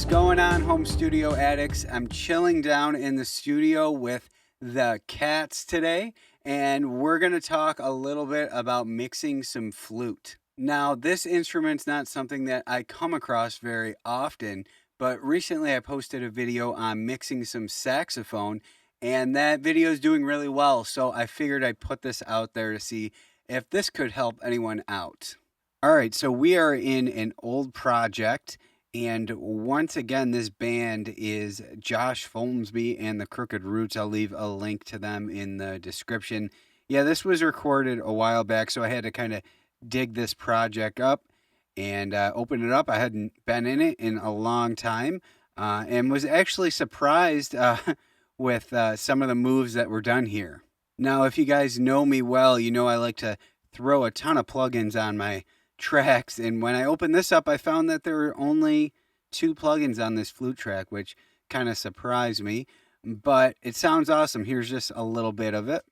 What's going on, home studio addicts? I'm chilling down in the studio with the cats today, and we're going to talk a little bit about mixing some flute. Now, this instrument's not something that I come across very often, but recently I posted a video on mixing some saxophone, and that video is doing really well, so I figured I'd put this out there to see if this could help anyone out. All right, so we are in an old project. And once again, this band is Josh Folmsby and the Crooked Roots. I'll leave a link to them in the description. Yeah, this was recorded a while back, so I had to kind of dig this project up and open it up. I hadn't been in it in a long time and was actually surprised with some of the moves that were done here. Now, if you guys know me well, you know I like to throw a ton of plugins on my tracks, and when I opened this up I found that there were only 2 plugins on this flute track, which kind of surprised me, but it sounds awesome. Here's just a little bit of it.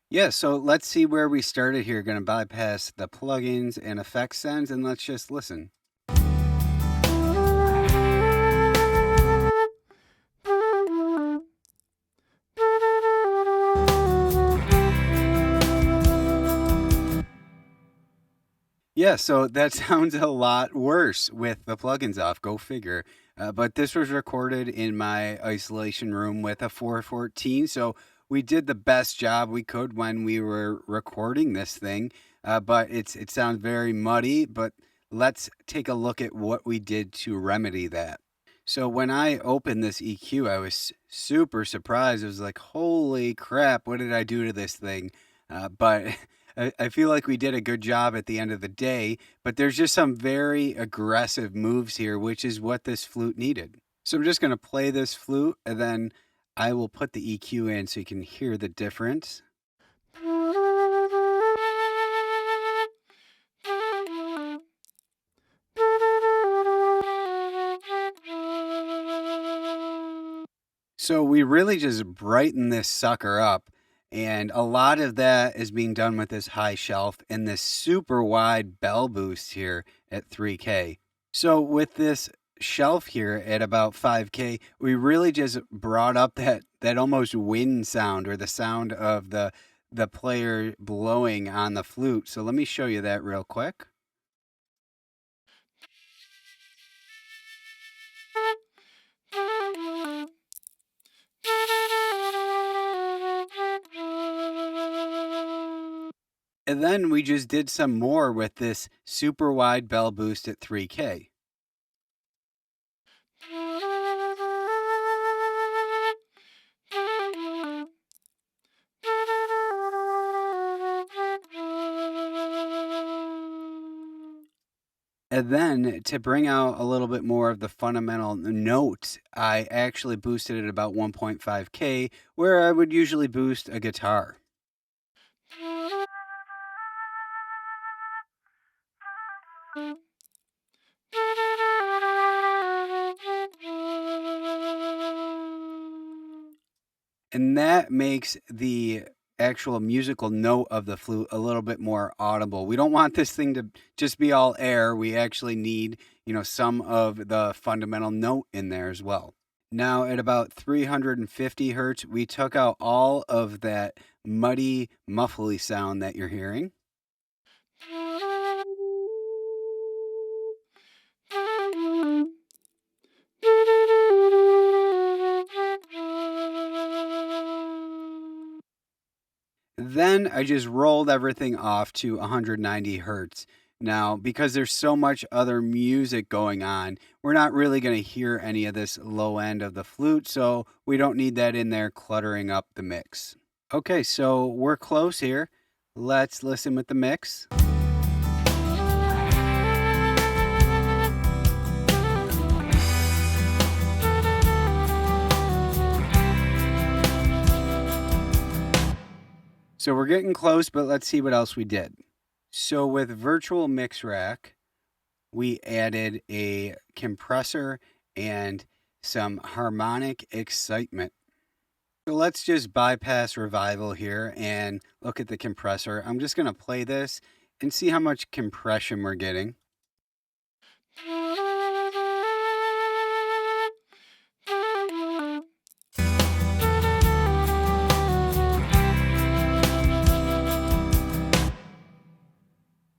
Yeah, so let's see where we started here. Going to bypass the plugins and effects sends, and let's just listen. Yeah, so that sounds a lot worse with the plugins off, go figure. But this was recorded in my isolation room with a 414, so we did the best job we could when we were recording this thing. But it sounds very muddy, but let's take a look at what we did to remedy that. So when I opened this EQ, I was super surprised. It was like, holy crap, what did I do to this thing? But I feel like we did a good job at the end of the day, but there's just some very aggressive moves here, which is what this flute needed. So I'm just going to play this flute, and then I will put the EQ in so you can hear the difference. So we really just brighten this sucker up, and a lot of that is being done with this high shelf and this super wide bell boost here at 3K. So with this shelf here at about 5K, we really just brought up that almost wind sound, or the sound of the player blowing on the flute. So let me show you that real quick. And then we just did some more with this super wide bell boost at 3K. And then to bring out a little bit more of the fundamental notes, I actually boosted it about 1.5K, where I would usually boost a guitar. And that makes the actual musical note of the flute a little bit more audible. We don't want this thing to just be all air. We actually need, some of the fundamental note in there as well. Now at about 350 hertz, we took out all of that muddy, muffly sound that you're hearing. Then I just rolled everything off to 190 hertz. Now, because there's so much other music going on, we're not really going to hear any of this low end of the flute, so we don't need that in there cluttering up the mix. Okay, so we're close here. Let's listen with the mix. So we're getting close, but let's see what else we did. So with Virtual Mix Rack, we added a compressor and some harmonic excitement. So let's just bypass revival here and look at the compressor. I'm just going to play this and see how much compression we're getting.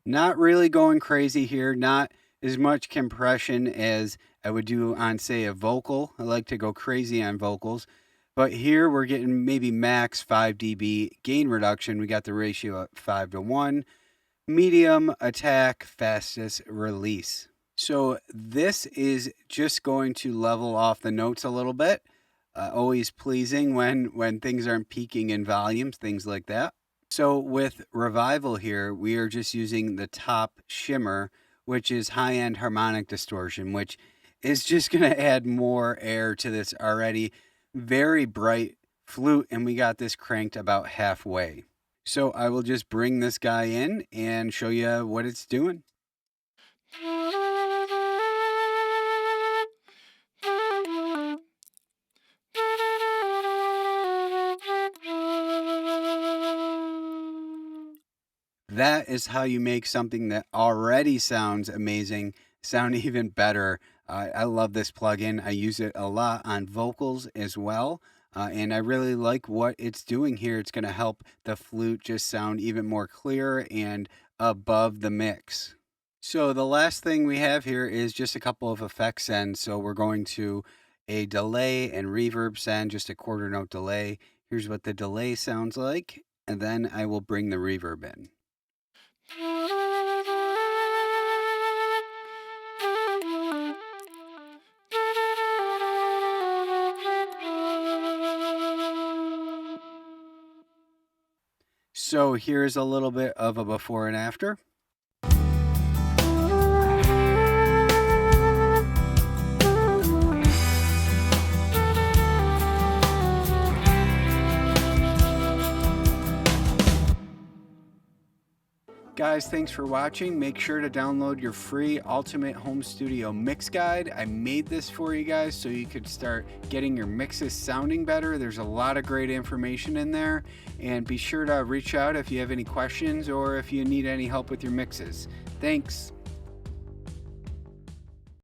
Not really going crazy here, not as much compression as I would do on, say, a vocal. I like to go crazy on vocals. But here we're getting maybe max 5 dB gain reduction. We got the ratio at 5:1. Medium attack, fastest release. So this is just going to level off the notes a little bit. Always pleasing when things aren't peaking in volumes, things like that. So with Revival here, we are just using the top shimmer, which is high-end harmonic distortion, which is just going to add more air to this already very bright flute, and we got this cranked about halfway. So I will just bring this guy in and show you what it's doing. That is how you make something that already sounds amazing sound even better. I love this plugin. I use it a lot on vocals as well. And I really like what it's doing here. It's going to help the flute just sound even more clear and above the mix. So the last thing we have here is just a couple of effect sends. So we're going to a delay and reverb send, just a quarter note delay. Here's what the delay sounds like. And then I will bring the reverb in. So here's a little bit of a before and after. Guys, thanks for watching. Make sure to download your free Ultimate Home Studio Mix Guide. I made this for you guys so you could start getting your mixes sounding better. There's a lot of great information in there. And be sure to reach out if you have any questions or if you need any help with your mixes. Thanks.